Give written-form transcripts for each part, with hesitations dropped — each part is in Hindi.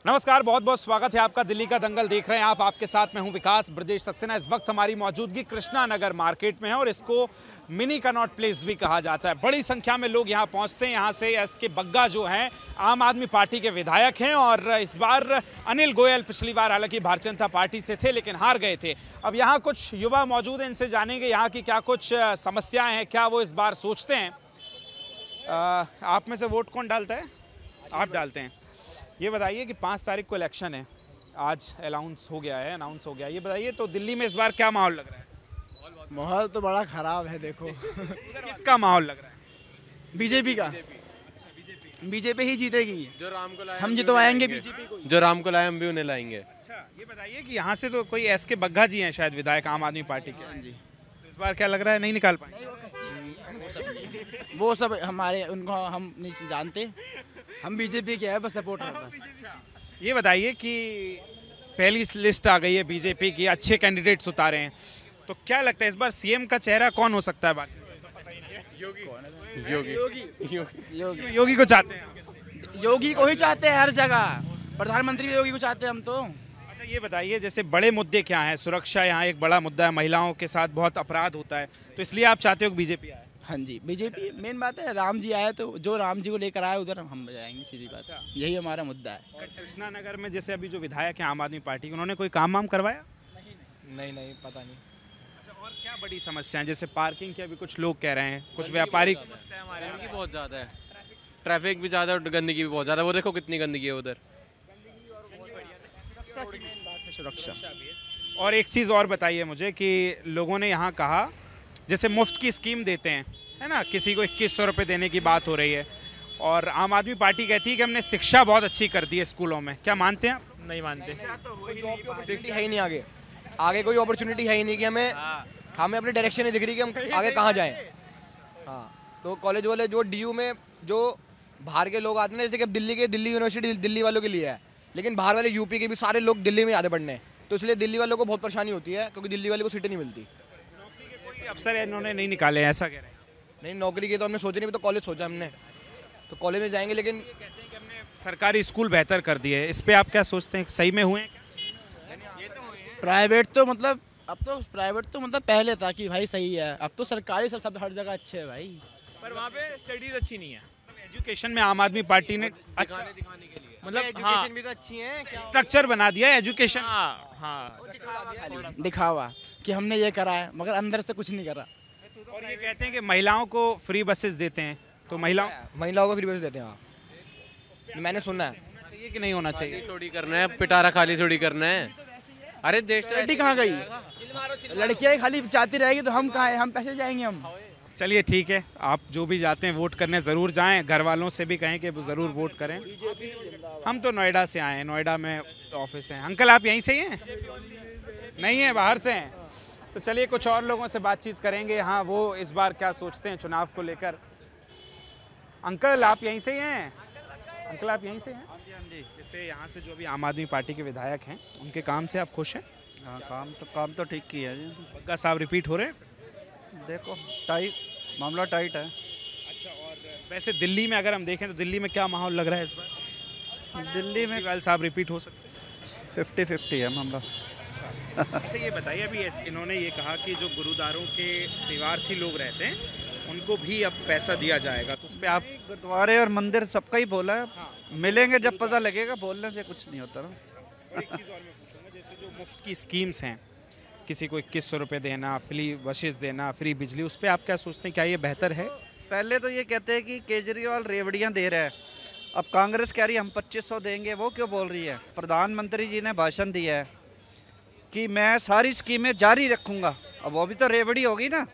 नमस्कार, बहुत बहुत स्वागत है आपका। दिल्ली का दंगल देख रहे हैं आप। आपके साथ मैं हूं विकास ब्रजेश सक्सेना। इस वक्त हमारी मौजूदगी कृष्णा नगर मार्केट में है और इसको मिनी कनॉट प्लेस भी कहा जाता है। बड़ी संख्या में लोग यहां पहुंचते हैं। यहां से एस के बग्गा जो हैं आम आदमी पार्टी के विधायक हैं और इस बार अनिल गोयल पिछली बार हालांकि भारतीय जनता पार्टी से थे लेकिन हार गए थे। अब यहाँ कुछ युवा मौजूद हैं, इनसे जानेंगे यहाँ की क्या कुछ समस्याएँ हैं, क्या वो इस बार सोचते हैं। आप में से वोट कौन डालता है? आप डालते हैं। ये बताइए कि 5 तारीख को इलेक्शन है, आज अनाउंस हो गया है। ये बताइए तो दिल्ली में इस बार क्या माहौल लग रहा है? माहौल तो बड़ा खराब है। देखो किसका माहौल लग रहा है? बीजेपी का। बीजेपी ही जीतेगी। जो राम को लाए हम जितवाएंगे बीजेपी को। जो राम को लाए हम भी उन्हें लाएंगे। अच्छा, ये बताइए कि यहाँ से तो कोई एस के बग्गा जी हैं शायद विधायक आम आदमी पार्टी के। जी, तो इस बार क्या लग रहा है, नहीं निकाल पाएंगे? वो सब हमारे, उनको हम नहीं जानते। हम बीजेपी के हैं, बस सपोर्ट है बस। ये बताइए कि पहली लिस्ट आ गई है बीजेपी की, अच्छे कैंडिडेट्स उतारे हैं, तो क्या लगता है इस बार सीएम का चेहरा कौन हो सकता है? बात योगी को चाहते हैं? योगी को ही चाहते हैं हर जगह। प्रधानमंत्री भी योगी को चाहते हैं हम तो। अच्छा, ये बताइए जैसे बड़े मुद्दे क्या हैं? सुरक्षा यहाँ एक बड़ा मुद्दा है, महिलाओं के साथ बहुत अपराध होता है, तो इसलिए आप चाहते हो कि बीजेपी आए? हाँ जी, बीजेपी मेन बात है। राम जी आए तो जो राम जी को लेकर आए उधर हम जाएंगे, सीधी बात। यही हमारा मुद्दा है। और कृष्णा नगर में जैसे अभी जो विधायक हैं आम आदमी पार्टी के, उन्होंने कोई काम वाम करवाया? नहीं पता नहीं। अच्छा, और क्या बड़ी समस्या है? जैसे पार्किंग के अभी कुछ लोग कह रहे हैं, कुछ व्यापारी गंदगी बहुत ज़्यादा है, ट्रैफिक भी ज़्यादा है और गंदगी भी बहुत ज़्यादा है। वो देखो कितनी गंदगी है उधर। सुरक्षा। और एक चीज़ और बताइए मुझे कि लोगों ने यहाँ कहा जैसे मुफ्त की स्कीम देते हैं, है ना, किसी को 2100 रुपये देने की बात हो रही है और आम आदमी पार्टी कहती है कि हमने शिक्षा बहुत अच्छी कर दी है स्कूलों में। क्या मानते हैं आप? नहीं मानते। अपॉर्चुनिटी है ही नहीं। आगे कोई अपॉर्चुनिटी है ही नहीं कि हमें अपनी डायरेक्शन नहीं दिख रही कि हम आगे कहाँ जाएं। हाँ, तो कॉलेज वाले जो डीयू में जो बाहर के लोग आते हैं, जैसे कि दिल्ली यूनिवर्सिटी दिल्ली वालों के लिए है, लेकिन बाहर वाले यूपी के भी सारे लोग दिल्ली में आते पढ़ने, तो इसलिए दिल्ली वालों को बहुत परेशानी होती है क्योंकि दिल्ली वाले को सीटें नहीं मिलती। कोई अफसर है इन्होंने नहीं निकाले, ऐसा कह रहे हैं? नहीं, नौकरी की तो हमने सोची नहीं, तो कॉलेज सोचा हमने, तो कॉलेज में जाएंगे। लेकिन सरकारी स्कूल बेहतर कर दिए, इस पे आप क्या सोचते हैं, सही में हुए हैं? प्राइवेट तो मतलब प्राइवेट तो मतलब पहले था कि भाई सही है, अब तो सरकारी सब हर जगह अच्छे है भाई। पर वहाँ पे स्टडीज अच्छी नहीं है। एजुकेशन में आम आदमी पार्टी ने अच्छा दिखाने के लिए मतलब एजुकेशन भी तो अच्छी है। स्ट्रक्चर बना दिया है एजुकेशन। हाँ दिखावा कि हमने ये करा है, मगर अंदर से कुछ नहीं करा। और ये कहते हैं कि महिलाओं को फ्री बसेस देते हैं, तो महिलाओं को फ्री बस देते हैं। हाँ, मैंने सुना है। चाहिए कि नहीं होना चाहिए? थोड़ी करना है, पिटारा खाली थोड़ी करना है। अरे देश तो लड़की कहाँ गई? लड़कियाँ खाली चाहती रहेगी तो हम कहाँ हैं? हम पैसे जाएंगे हम। चलिए ठीक है, आप जो भी जाते हैं वोट करने ज़रूर जाएं, घर वालों से भी कहें कि वो ज़रूर वोट करें। हम तो नोएडा से आए हैं, नोएडा में ऑफिस है। अंकल आप यहीं से ही हैं? नहीं है, बाहर से हैं। तो चलिए कुछ और लोगों से बातचीत करेंगे, हाँ वो इस बार क्या सोचते हैं चुनाव को लेकर। अंकल आप यहीं से ही हैं? अंकल आप यहीं से हैं? जैसे यहाँ से जो भी आम आदमी पार्टी के विधायक हैं, उनके काम से आप खुश हैं? हाँ, काम तो ठीक किया जी। बग्गा साहब रिपीट हो रहे हैं? देखो मामला टाइट है। अच्छा, और वैसे दिल्ली में अगर हम देखें तो दिल्ली में क्या माहौल लग रहा है इस बार? दिल्ली में केजरीवाल साहब रिपीट हो सकते हैं? 50-50 है मामला। अच्छा, ये बताइए अभी इन्होंने ये कहा कि जो गुरुद्वारों के सेवार्थी लोग रहते हैं उनको भी अब पैसा दिया जाएगा, तो उस पर आप? गुरुद्वारे और मंदिर सबका ही बोला है। मिलेंगे जब पता लगेगा, बोलने से कुछ नहीं होता ना। और एक चीज़ और मैं पूछूंगा, जैसे जो मुफ्त की स्कीम्स हैं, किसी को 2100 रुपये देना, फ्री बसेस देना, फ्री बिजली, उस पर आप क्या सोचते हैं, क्या ये बेहतर है? पहले तो ये कहते हैं कि केजरीवाल रेवड़ियाँ दे रहा है, अब कांग्रेस कह रही है हम 2500 देंगे। वो क्यों बोल रही है? प्रधानमंत्री जी ने भाषण दिया है कि मैं सारी स्कीमें जारी रखूँगा। अब वो भी तो रेवड़ी होगी ना,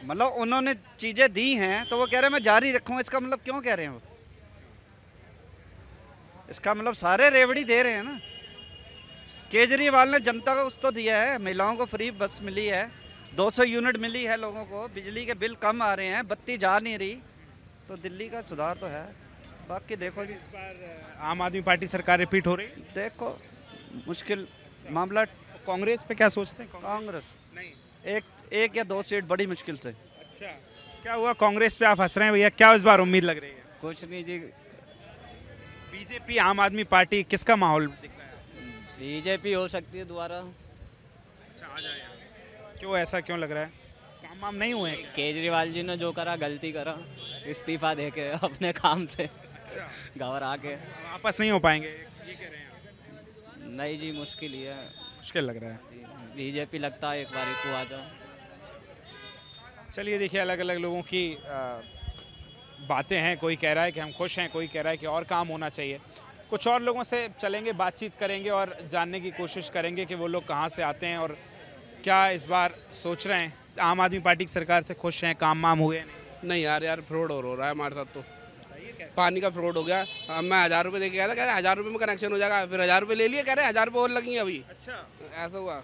मतलब उन्होंने चीज़ें दी हैं तो वो कह रहे हैं मैं जारी रखूँगा। इसका मतलब क्यों कह रहे हैं वो? इसका मतलब सारे रेवड़ी दे रहे हैं ना। केजरीवाल ने जनता को कुछ तो दिया है, महिलाओं को फ्री बस मिली है, 200 यूनिट मिली है लोगों को, बिजली के बिल कम आ रहे हैं, बत्ती जा नहीं रही, तो दिल्ली का सुधार तो है। बाकी देखो जी, इस बार आम आदमी पार्टी सरकार रिपीट हो रही है? देखो मुश्किल मामला। कांग्रेस पे क्या सोचते हैं? कांग्रेस नहीं, एक या 2 सीट बड़ी मुश्किल से। अच्छा, क्या हुआ कांग्रेस पे आप हंस रहे हैं भैया? क्या इस बार उम्मीद लग रही है? कुछ नहीं जी, बीजेपी आम आदमी पार्टी किसका माहौल दिख रहा है? बीजेपी हो सकती है दोबारा। अच्छा आ जाए, क्यों ऐसा क्यों लग रहा है? काम वाम नहीं हुए हैं? केजरीवाल जी ने जो करा गलती करा, इस्तीफा दे के अपने काम से अच्छा घबरा के। वापस नहीं हो पाएंगे ये कह रहे हैं? नहीं जी, मुश्किल ही है। मुश्किल लग रहा है। बीजेपी लगता है एक बार को आ जाओ। चलिए देखिए, अलग अलग लोगों की बातें हैं। कोई कह रहा है कि हम खुश हैं, कोई कह रहा है कि और काम होना चाहिए। कुछ और लोगों से चलेंगे, बातचीत करेंगे और जानने की कोशिश करेंगे कि वो लोग कहाँ से आते हैं और क्या इस बार सोच रहे हैं। आम आदमी पार्टी की सरकार से खुश हैं, काम वाम हुए नहीं? नहीं यार फ्रॉड हो रहा है हमारे साथ। तो पानी का फ्रॉड हो गया। मैं 1000 रुपये दे के गया था, कह रहे 1000 रुपये में कनेक्शन हो जाएगा। फिर 1000 रुपये ले लिए, कह रहे 1000 रुपये और लगी अभी। अच्छा, ऐसा हुआ,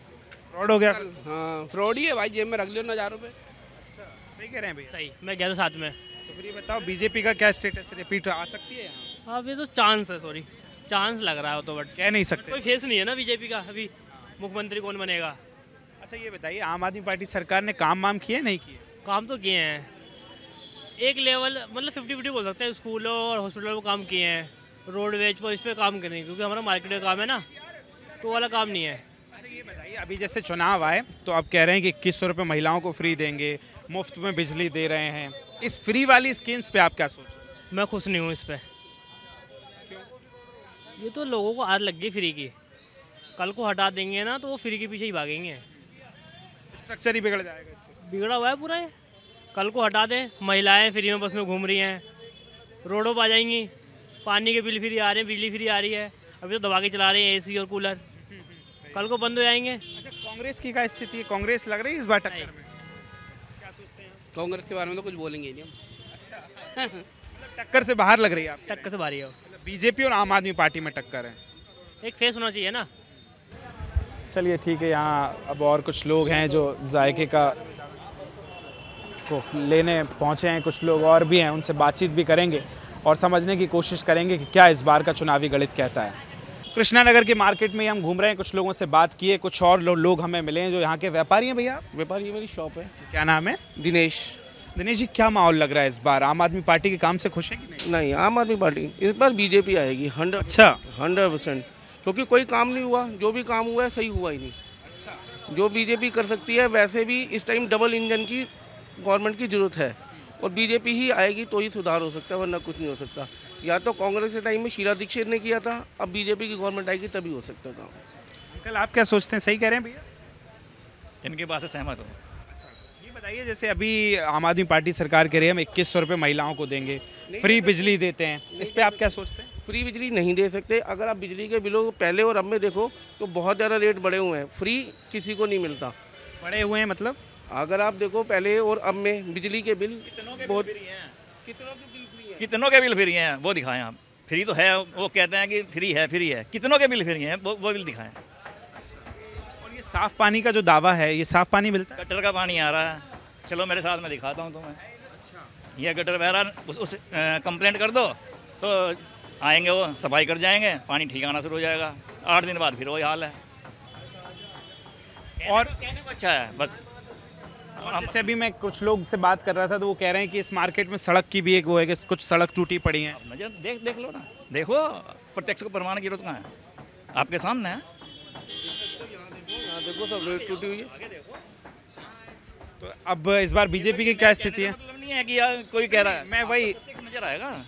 फ्रॉड हो गया। हाँ फ्रॉड ही है भाई, जेब में रख लियो ना 1000 रुपये। सही कह रहे हैं भैया। सही, मैं गया था साथ में। तो फिर ये बताओ, बीजेपी का क्या स्टेटस है? रिपीट आ सकती है यहाँ? अभी तो चांस है, सॉरी चांस लग रहा है, तो बट कह नहीं सकते। कोई फेस नहीं है ना बीजेपी का। अभी मुख्यमंत्री कौन बनेगा? अच्छा ये बताइए, आम आदमी पार्टी सरकार ने काम वाम किए नहीं किए? काम तो किए हैं, एक लेवल मतलब 50-50 बोल सकते हैं। स्कूलों और हॉस्पिटलों में काम किए हैं, रोडवेज पर इस पर काम करेंगे, क्योंकि हमारा मार्केट का काम है ना, तो वाला काम नहीं है। अच्छा ये बताइए, अभी जैसे चुनाव आए तो आप कह रहे हैं कि 2100 रुपये महिलाओं को फ्री देंगे, मुफ्त में बिजली दे रहे हैं। इस फ्री वाली स्कीम्स पे आप क्या सोचते हैं? मैं खुश नहीं हूँ इस पर। ये तो लोगों को आदत लग गई फ्री की, कल को हटा देंगे ना तो वो फ्री के पीछे ही भागेंगे। स्ट्रक्चर ही बिगड़ जाएगा इससे। बिगड़ा हुआ है पूरा ये, कल को हटा दें, महिलाएं फ्री में बस में घूम रही हैं, रोडों पर आ जाएंगी, पानी के बिल फ्री आ रहे हैं, बिजली फ्री आ रही है। अभी तो दबा के चला रहे हैं एसी और कूलर, कल को बंद हो जाएंगे। अच्छा कांग्रेस की क्या स्थिति है? कांग्रेस लग रही है इस बार टक्कर में? क्या सोचते हैं? कांग्रेस के बारे में तो कुछ बोलेंगे ही नहीं हम। मतलब टक्कर से बाहर लग रही है आप? टक्कर से भारी है, बीजेपी और आम आदमी पार्टी में टक्कर है। एक फेस होना चाहिए ना। चलिए ठीक है, यहाँ अब और कुछ लोग हैं जो जायके का को लेने पहुँचे हैं। कुछ लोग और भी हैं, उनसे बातचीत भी करेंगे और समझने की कोशिश करेंगे कि क्या इस बार का चुनावी गणित कहता है। कृष्णा नगर के मार्केट में हम घूम रहे हैं, कुछ लोगों से बात किए, कुछ और लोग हमें मिले हैं जो यहाँ के व्यापारी हैं। भैया व्यापारी मेरी शॉप है। क्या नाम है? दिनेश। दिनेश जी, क्या माहौल लग रहा है इस बार? आम आदमी पार्टी के काम से खुश हैं कि नहीं? नहीं, आम आदमी पार्टी इस बार बीजेपी आएगी 100%। अच्छा 100%, क्योंकि कोई काम नहीं हुआ, जो भी काम हुआ है सही हुआ ही नहीं। जो बीजेपी कर सकती है, वैसे भी इस टाइम डबल इंजन की गवर्नमेंट की जरूरत है और बीजेपी ही आएगी तो ही सुधार हो सकता है, वरना कुछ नहीं हो सकता। या तो कांग्रेस के टाइम में शीला दीक्षित ने किया था, अब बीजेपी की गवर्नमेंट आएगी तभी हो सकता है काम। अंकल आप क्या सोचते हैं? सही कह रहे हैं भैया? इनकी बात से सहमत हूँ। ये बताइए, जैसे अभी आम आदमी पार्टी सरकार कह रही है हम 2100 रुपये महिलाओं को देंगे, फ्री बिजली देते हैं, इस पे आप क्या सोचते हैं? फ्री बिजली नहीं दे सकते। अगर आप बिजली के बिलों को पहले और अब में देखो तो बहुत ज़्यादा रेट बढ़े हुए हैं। फ्री किसी को नहीं मिलता। बढ़े हुए हैं मतलब? अगर आप देखो पहले और अब में बिजली के बिल बहुत। कितनों के बिल फ्री हैं वो दिखाएं आप। फ्री तो है, वो कहते हैं कि फ्री है, कितनों के बिल फ्री हैं वो बिल दिखाएं। और ये साफ पानी का जो दावा है, ये साफ पानी मिलता है? गटर का पानी आ रहा है, चलो मेरे साथ में दिखाता हूँ तुम्हें। ये गटर बह रहा, उस कंप्लेंट कर दो तो आएंगे, वो सफाई कर जाएंगे, पानी ठीक आना शुरू हो जाएगा। 8 दिन बाद फिर वही हाल है। और कहने को अच्छा है बस। जैसे अभी मैं कुछ लोग से बात कर रहा था तो वो कह रहे हैं कि इस मार्केट में सड़क की भी एक वो है कि कुछ सड़क टूटी पड़ी है। नजर देख लो ना, देखो प्रत्यक्ष को प्रमाण की जरूरत कहाँ है, आपके सामने है। यहाँ देखो सब रेट टूटी हुई है। तो अब इस बार बीजेपी की क्या स्थिति है? मतलब नहीं है कि यार कोई कह रहा है, मैं वही नजर आएगा।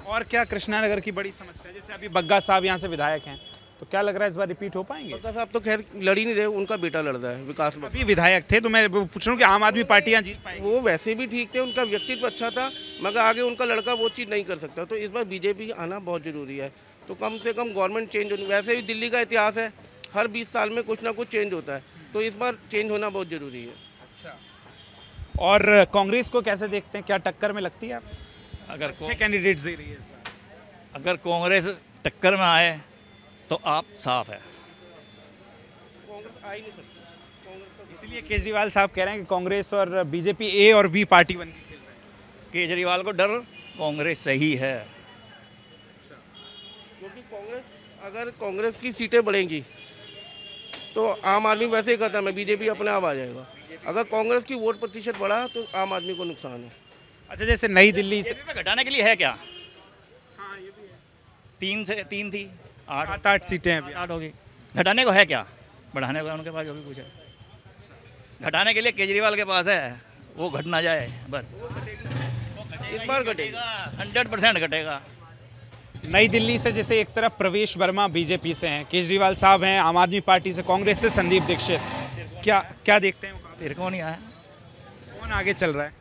और क्या कृष्णा नगर की बड़ी समस्या है? जैसे अभी बग्गा साहब यहाँ से विधायक हैं, तो क्या लग रहा है इस बार रिपीट हो पाएंगे? बग्गा साहब तो खैर लड़ ही नहीं रहे, उनका बेटा लड़ रहा है विकास में। अभी विधायक थे, तो मैं पूछ रहा हूँ कि आम आदमी पार्टी यहाँ जीत पाएगी? वो वैसे भी ठीक थे, उनका व्यक्तित्व अच्छा था, मगर आगे उनका लड़का वो चीज़ नहीं कर सकता। तो इस बार बीजेपी आना बहुत ज़रूरी है। तो कम से कम गवर्नमेंट चेंज होनी। वैसे भी दिल्ली का इतिहास है, हर 20 साल में कुछ ना कुछ चेंज होता है, तो इस बार चेंज होना बहुत ज़रूरी है। अच्छा, और कांग्रेस को कैसे देखते हैं? क्या टक्कर में लगती है आप? अगर अच्छे कैंडिडेट्स दे रही है इस बार। अगर कांग्रेस टक्कर में आए तो आप साफ है। कांग्रेस आ ही नहीं सकती। इसलिए केजरीवाल साहब कह रहे हैं कि कांग्रेस और बीजेपी ए और बी पार्टी बन के खेल रहे हैं। केजरीवाल को डर कांग्रेस से ही है। क्योंकि अगर कांग्रेस की सीटें बढ़ेंगी तो आम आदमी वैसे ही कहता है बीजेपी अपने आप आ जाएगा। अगर कांग्रेस की वोट प्रतिशत बढ़ा तो आम आदमी को नुकसान है। अच्छा, जैसे नई दिल्ली से घटाने के लिए है क्या? 3 थी, 8 7-8 सीटें हैं अभी। 8 होगी। घटाने को है क्या, बढ़ाने को है उनके पास, जो भी कुछ है। घटाने के लिए केजरीवाल के पास है, वो घट ना जाए बस। इस बार घटेगा, 100% घटेगा। नई दिल्ली से जैसे एक तरफ प्रवेश वर्मा बीजेपी से हैं, केजरीवाल साहब हैं आम आदमी पार्टी से, कांग्रेस से संदीप दीक्षित, क्या देखते हैं? तिरकोनी है, कौन आगे चल रहा है?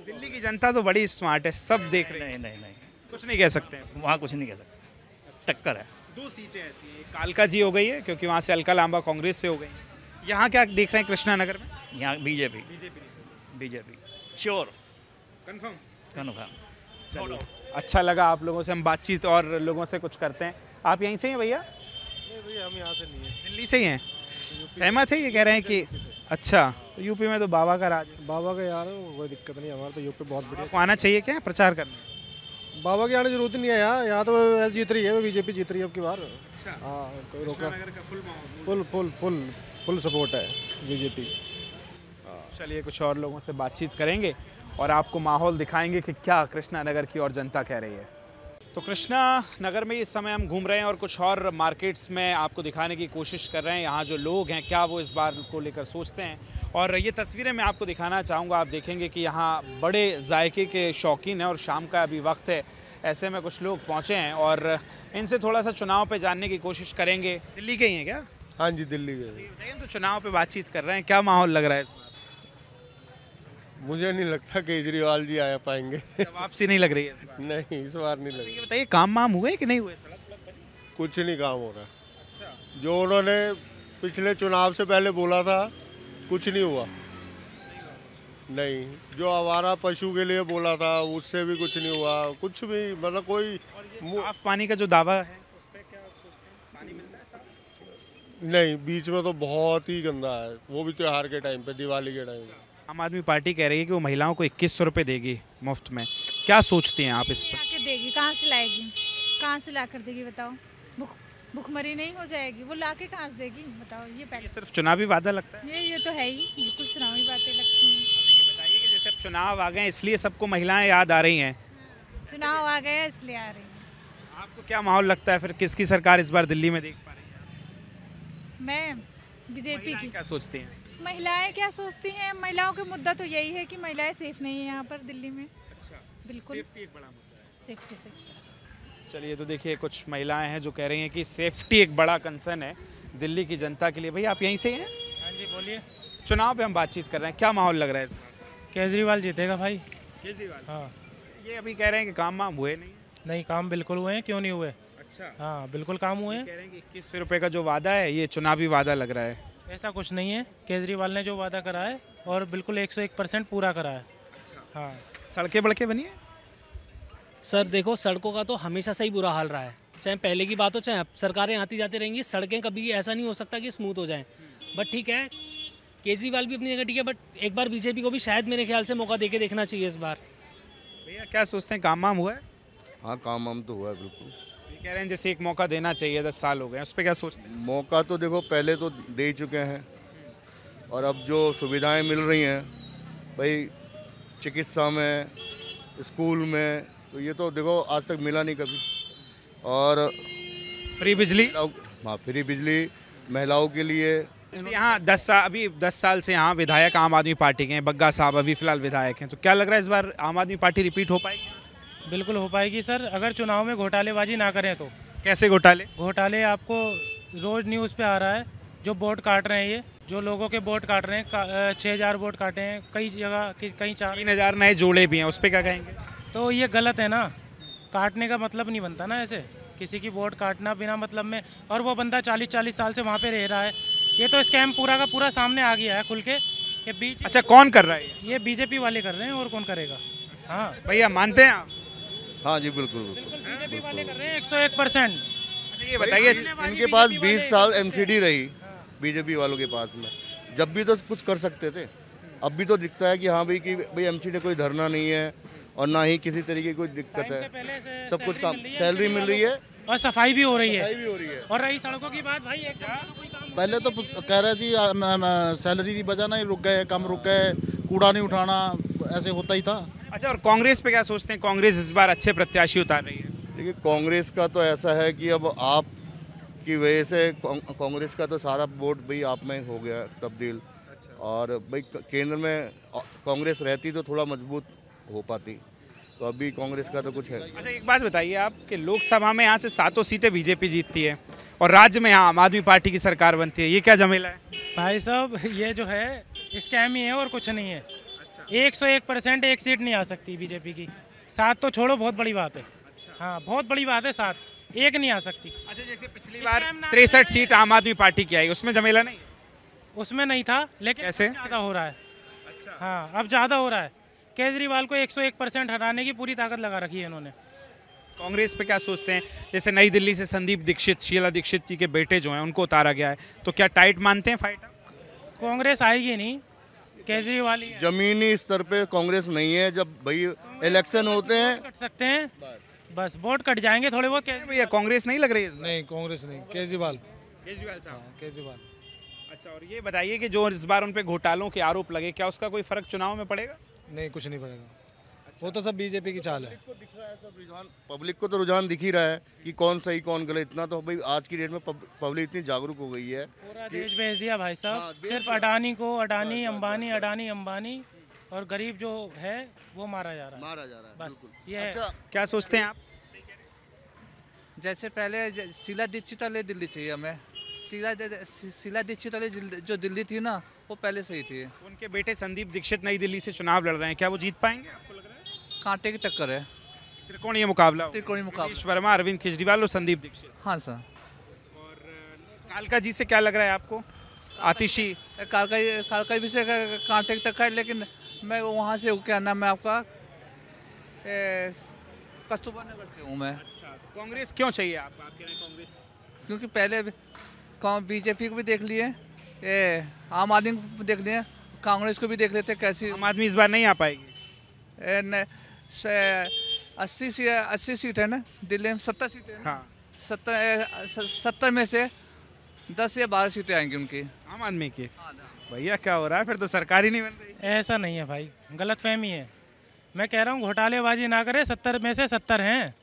दिल्ली की जनता तो बड़ी स्मार्ट है, सब देख रही है। नहीं, कुछ नहीं कह सकते हैं। वहाँ कुछ नहीं कह सकते, टक्कर है। 2 सीटें ऐसी हैं, कालका जी हो गई है क्योंकि वहाँ से अलका लांबा कांग्रेस से हो गई। यहाँ क्या देख रहे हैं कृष्णा नगर में? यहाँ बीजेपी श्योर, कन्फर्म। चलो, अच्छा लगा आप लोगों से हम बातचीत और लोगों से कुछ करते हैं। आप यहीं से हैं भैया? नहीं भैया, हम यहाँ से नहीं हैं, दिल्ली से ही हैं। सहमत है ये कह रहे हैं कि अच्छा, तो यूपी में तो बाबा का राज है। बाबा का यार कोई दिक्कत नहीं, हमारा तो यूपी बहुत बढ़िया। आपको आना चाहिए क्या प्रचार करने? बाबा के आने की जरूरत नहीं है यहाँ तो ऐसे जीत रही है, वो बीजेपी जीत रही है अब की बार। अच्छा, हाँ, कोई रोका, फुल फुल सपोर्ट है बीजेपी। चलिए कुछ और लोगों से बातचीत करेंगे और आपको माहौल दिखाएंगे कि क्या कृष्णा नगर की और जनता कह रही है। तो कृष्णा नगर में इस समय हम घूम रहे हैं और कुछ और मार्केट्स में आपको दिखाने की कोशिश कर रहे हैं यहाँ जो लोग हैं क्या वो इस बार को लेकर सोचते हैं। और ये तस्वीरें मैं आपको दिखाना चाहूँगा, आप देखेंगे कि यहाँ बड़े जायके के शौकीन हैं और शाम का अभी वक्त है, ऐसे में कुछ लोग पहुँचे हैं और इनसे थोड़ा सा चुनाव पे जानने की कोशिश करेंगे। दिल्ली के ही हैं क्या? हाँ जी, दिल्ली के। तो चुनाव पे बातचीत कर रहे हैं, क्या माहौल लग रहा है इस बार? मुझे नहीं लगता केजरीवाल जी आ पाएंगे। वापसी नहीं लग रही है इस बार? नहीं, इस बार नहीं लग ये बताइए काम वाम हुए कि नहीं हुए? कुछ नहीं काम हो रहा। जो उन्होंने पिछले चुनाव से पहले बोला था कुछ नहीं हुआ। नहीं, जो आवारा पशु के लिए बोला था उससे भी कुछ नहीं हुआ, कुछ भी मतलब कोई। साफ पानी का जो दावा है उस पे क्या सोचते हैं? पानी मिलता है साफ? नहीं, बीच में तो बहुत ही गंदा है, वो भी त्योहार के टाइम पे, दिवाली के टाइम पे। आम आदमी पार्टी कह रही है कि वो महिलाओं को 2100 रुपये देगी मुफ्त में, क्या सोचती हैं आप इस पर? लाके देगी, कहाँ से लाएगी, कहाँ से ला कर देगी बताओ? भुखमरी नहीं हो जाएगी, वो लाके कहाँ से देगी बताओ? ये सिर्फ चुनावी वादा लगता है? ये तो है ही, बिल्कुल चुनावी बातें लगती हैं। ये बताइए कि जैसे अब चुनाव आ गए इसलिए सबको महिलाएं याद आ रही हैं। चुनाव आ गया इसलिए आ रही हैं। आपको क्या माहौल लगता है फिर किसकी सरकार इस बार दिल्ली में देख पा रही है? मैं बीजेपी की। क्या सोचती हैं महिलाएं? क्या सोचती हैं? महिलाओं का मुद्दा तो यही है कि महिलाएं सेफ नहीं है यहाँ पर दिल्ली में। अच्छा, बिल्कुल सेफ्टी एक बड़ा मुद्दा है। सेफ्टी से। चलिए, तो देखिए कुछ महिलाएं हैं जो कह रही हैं कि सेफ्टी एक बड़ा कंसर्न है दिल्ली की जनता के लिए। भाई आप यहीं से हैं? हाँ जी, बोलिए। चुनाव पे हम बातचीत कर रहे हैं, क्या माहौल लग रहा है इस बार? केजरीवाल जीतेगा भाई। केजरीवाल? हाँ। ये अभी कह रहे हैं कि काम वाम हुए नहीं? नहीं, काम बिल्कुल हुए हैं, क्यों नहीं हुए? अच्छा, हाँ बिल्कुल काम हुए हैं। कह रहे हैं कि 2100 रुपये का जो वादा है ये चुनावी वादा लग रहा है। ऐसा कुछ नहीं है, केजरीवाल ने जो वादा करा है और बिल्कुल 101% पूरा करा है। अच्छा, हाँ। सड़कें बड़के बनी है? सर देखो, सड़कों का तो हमेशा से ही बुरा हाल रहा है, चाहे पहले की बात हो चाहे अब। सरकारें आती जाती रहेंगी, सड़कें कभी ऐसा नहीं हो सकता कि स्मूथ हो जाएं। बट ठीक है, केजरीवाल भी अपनी जगह ठीक है, बट एक बार बीजेपी को भी शायद मेरे ख्याल से मौका देके देखना चाहिए इस बार। भैया क्या सोचते हैं, काम वाम हुआ है? हाँ, काम वाम तो हुआ है बिल्कुल। ये कह रहे हैं जैसे एक मौका देना चाहिए, 10 साल हो गए, उस पर क्या सोचते हैं? मौका तो देखो पहले तो दे ही चुके हैं और अब जो सुविधाएं मिल रही हैं भाई चिकित्सा में, स्कूल में, तो ये तो देखो आज तक मिला नहीं कभी। और फ्री बिजली? हाँ, फ्री बिजली महिलाओं के लिए। यहाँ 10 साल से यहाँ विधायक आम आदमी पार्टी के हैं, बग्गा साहब अभी फिलहाल विधायक हैं, तो क्या लग रहा है इस बार आम आदमी पार्टी रिपीट हो पाएगी? बिल्कुल हो पाएगी सर, अगर चुनाव में घोटालेबाजी ना करें तो। कैसे घोटाले? घोटाले आपको रोज़ न्यूज़ पे आ रहा है, जो वोट काट रहे हैं, ये जो लोगों के वोट काट रहे हैं, 6000 वोट काटे हैं कई जगह, कहीं 3000 नए जोड़े भी हैं, उस पर क्या कहेंगे? तो ये गलत है ना, काटने का मतलब नहीं बनता ना ऐसे, किसी की वोट काटना बिना मतलब में। और वो बंदा 40-40 साल से वहाँ पे रह रहा है, ये तो स्कैम पूरा का पूरा सामने आ गया है खुल के। ये बीच अच्छा, कौन कर रहा है? ये बीजेपी वाले कर रहे हैं, और कौन करेगा? हाँ भैया मानते हैं आप? हाँ जी, बिल्कुल बीजेपी वाले कर रहे हैं 101%। ये बताइए, इनके पास 20 साल एमसीडी रही बीजेपी वालों के पास में, जब भी तो कुछ कर सकते थे। अब भी तो दिखता है कि हाँ भाई कि भाई एमसीडी कोई धरना नहीं है और ना ही किसी तरीके की कोई दिक्कत है, सब कुछ काम, सैलरी मिल रही है और सफाई भी हो रही है। सफाई भी हो रही है। और रही सड़कों की बात भाई, पहले तो कह रहे थी सैलरी की वजह नहीं रुक गए, कम रुक गए, कूड़ा नहीं उठाना, ऐसे होता ही था। अच्छा, और कांग्रेस पे क्या सोचते हैं? कांग्रेस इस बार अच्छे प्रत्याशी उतार रही है। देखिए कांग्रेस का तो ऐसा है कि अब आप की वजह से कांग्रेस का तो सारा वोट भाई आप में हो गया तब्दील। और भाई केंद्र में कांग्रेस रहती तो थोड़ा मजबूत हो पाती, तो अभी कांग्रेस का तो कुछ है। अच्छा एक बात बताइए आप कि लोकसभा में यहाँ से 7 सीटें बीजेपी जीतती है और राज्य में यहाँ आम आदमी पार्टी की सरकार बनती है, ये क्या झमेला है? भाई साहब ये जो है स्कैम ही है और कुछ नहीं है। 101% एक सीट नहीं आ सकती बीजेपी की। 7 तो छोड़ो, बहुत बड़ी बात है। हाँ बहुत बड़ी बात है, 7 एक नहीं आ सकती। अच्छा जैसे पिछली बार 63 सीट आम आदमी पार्टी की आई, उसमें झमेला नहीं? उसमें नहीं था, लेकिन कैसे ज़्यादा हो रहा है। अच्छा हाँ अब ज़्यादा हो रहा है। केजरीवाल को 101% हटाने की पूरी ताकत लगा रखी है इन्होंने। कांग्रेस पे क्या सोचते हैं? जैसे नई दिल्ली से संदीप दीक्षित, शीला दीक्षित जी के बेटे जो हैं उनको उतारा गया है, तो क्या टाइट मानते हैं फाइट? कांग्रेस आएगी नहीं, केजरीवाल ही है। जमीनी स्तर पे कांग्रेस नहीं है। जब भाई इलेक्शन होते हैं कट सकते हैं, बस वोट कट जाएंगे थोड़े बहुत। भैया कांग्रेस नहीं लग रही है? नहीं कांग्रेस नहीं, केजरीवाल। केजरीवाल साहब? केजरीवाल। अच्छा और ये बताइए कि जो इस बार उन पे घोटालों के आरोप लगे, क्या उसका कोई फर्क चुनाव में पड़ेगा? नहीं कुछ नहीं पड़ेगा। वो तो सब बीजेपी की चाल है। पब्लिक को तो रुझान दिख ही रहा है कि कौन सही कौन गलत। इतना तो भाई आज की डेट में पब्लिक इतनी जागरूक हो गई है। पूरा देश भेज दिया भाई साहब। सिर्फ अडानी को, अडानी अंबानी और गरीब जो है वो मारा जा रहा है। बस ये है। अच्छा क्या सोचते हैं आप? जैसे पहले शीला दीक्षित वाले दिल्ली चाहिए हमें। शीला दीक्षित वाली जो दिल्ली थी ना वो पहले सही थी। उनके बेटे संदीप दीक्षित नई दिल्ली से चुनाव लड़ रहे हैं, क्या वो जीत पाएंगे आपको लग रहा है? कांटे की टक्कर है। त्रिकोणीय मुकाबला? त्रिकोणीय मुकाबला। नीतीश वर्मा, अरविंद केजरीवाल और संदीप दीक्षित। हाँ सर। और कालका जी से क्या लग रहा है आपको? आतिशी? कालका भी से कांटे की टक्कर है, लेकिन मैं वहाँ से क्या नाम है आपका, कस्तूरबा नगर से हूँ मैं। अच्छा तो कांग्रेस क्यों चाहिए आपको? आप कह रहे हैं कांग्रेस क्योंकि पहले बीजेपी को भी देख लिए, आम आदमी को देख लिए, कांग्रेस को भी देख लेते कैसी। आम आदमी इस बार नहीं आ पाएगी? 80 सीट है ना दिल्ली में, 70 सीटें है। हाँ 70 में से 10 या 12 सीटें आएंगी उनकी, आम आदमी की। भैया क्या हो रहा है, फिर तो सरकार ही नहीं बन रही। ऐसा नहीं है भाई, गलतफहमी है। मैं कह रहा हूँ घोटालेबाजी ना करे। 70 में से 70 हैं।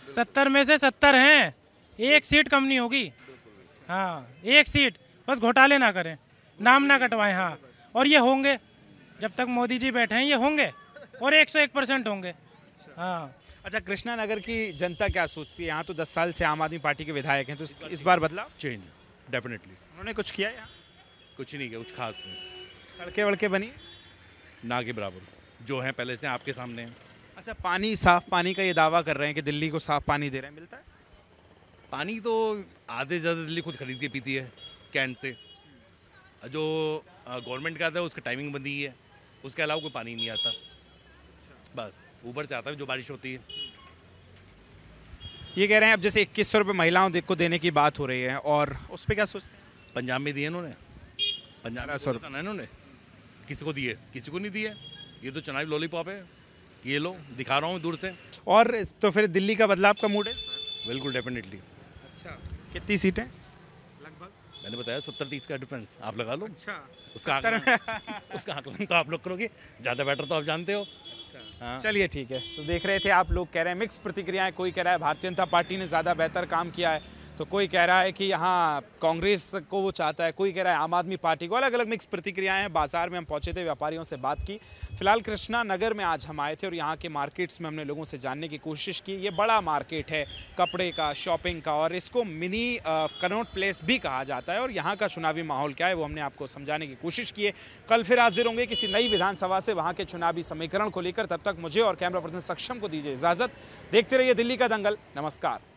70 में से 70 हैं, एक सीट कम नहीं होगी। हाँ एक सीट, बस घोटाले ना करें, नाम ना कटवाएं। हाँ और ये होंगे, जब तक मोदी जी बैठे हैं ये होंगे और 101% होंगे। हाँ अच्छा कृष्णा नगर की जनता क्या सोचती है? यहाँ तो 10 साल से आम आदमी पार्टी के विधायक हैं, तो इस बार बदलाव? Change definitely. उन्होंने कुछ किया यहाँ? कुछ नहीं किया, कुछ खास नहीं। सड़कें वड़कें बनी? ना के बराबर जो हैं पहले से आपके सामने हैं। अच्छा पानी, साफ पानी का ये दावा कर रहे हैं कि दिल्ली को साफ पानी दे रहे हैं, मिलता है? पानी तो आधे से ज़्यादा दिल्ली खुद खरीद के पीती है कैन से। जो गवर्नमेंट का आता है उसकी टाइमिंग बंदी है, उसके अलावा कोई पानी नहीं आता। बस ऊपर से आता है जो बारिश होती है। ये कह रहे हैं अब जैसे 2100 रुपये महिलाओं को देने की बात हो रही है, और उस पर क्या सोचते हैं? पंजाब में दिए इन्होंने, पंजाब में 100 रुपये इन्होंने किसी को दिए, किसी को नहीं दिए। ये तो चुनावी लॉलीपॉप है, ये लो दिखा रहा हूँ दूर से। और तो फिर दिल्ली का बदलाव का मूड है? बिल्कुल डेफिनेटली। अच्छा कितनी सीटें लगभग? मैंने बताया 70-30 का डिफरेंस, आप लगा लो। अच्छा उसका आकलन तो आप लोग करोगे, ज़्यादा बेटर तो आप जानते हो। हाँ। चलिए ठीक है। तो देख रहे थे आप लोग, कह रहे हैं मिक्स प्रतिक्रियाएं। कोई कह रहा है भारतीय जनता पार्टी ने ज़्यादा बेहतर काम किया है, तो कोई कह रहा है कि यहाँ कांग्रेस को वो चाहता है, कोई कह रहा है आम आदमी पार्टी को। अलग अलग मिक्स प्रतिक्रियाएं हैं। बाजार में हम पहुंचे थे, व्यापारियों से बात की। फिलहाल कृष्णा नगर में आज हम आए थे और यहाँ के मार्केट्स में हमने लोगों से जानने की कोशिश की। ये बड़ा मार्केट है कपड़े का, शॉपिंग का, और इसको मिनी कनॉट प्लेस भी कहा जाता है। और यहाँ का चुनावी माहौल क्या है वो हमने आपको समझाने की कोशिश की है। कल फिर हाजिर होंगे किसी नई विधानसभा से, वहाँ के चुनावी समीकरण को लेकर। तब तक मुझे और कैमरा पर्सन सक्षम को दीजिए इजाज़त। देखते रहिए दिल्ली का दंगल। नमस्कार।